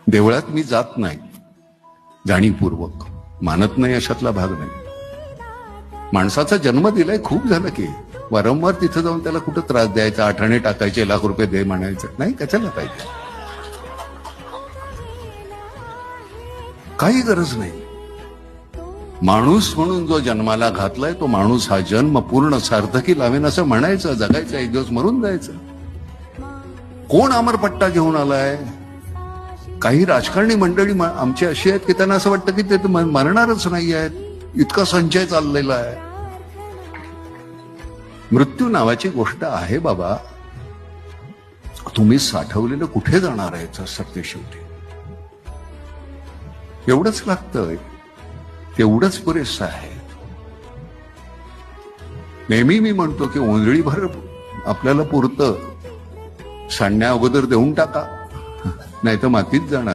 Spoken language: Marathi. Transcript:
देवळात मी जात नाही जाणीवपूर्वक, मानत नाही अशातला भाग नाही. माणसाचा जन्म दिलाय, खूप झालं की वारंवार तिथं जाऊन त्याला कुठं त्रास द्यायचा, आठवणे टाकायचे, ₹1,00,000 दे म्हणायचं नाही, कशाला पाहिजे, काही गरज नाही. माणूस म्हणून जो जन्माला घातलाय तो माणूस हा जन्म पूर्ण सार्थकी लावेन असं म्हणायचं, जगायचं, एक दिवस मरून जायचं. कोण अमरपट्टा घेऊन आलाय? काही राजकारणी मंडळी आमची अशी आहेत की त्यांना असं वाटतं की ते मरणारच नाही आहेत, इतका संचय चाललेला आहे. मृत्यू नावाची गोष्ट आहे बाबा, तुम्ही साठवलेलं कुठे जाणार आहे सत्य शेवटी. एवढंच लागतंय, तेवढंच पुरेसं आहे. नेहमी मी म्हणतो की ओंजळीभर आपल्याला पुरतं, सांडण्या अगोदर देऊन टाका, नाही तर मातीत जाणार.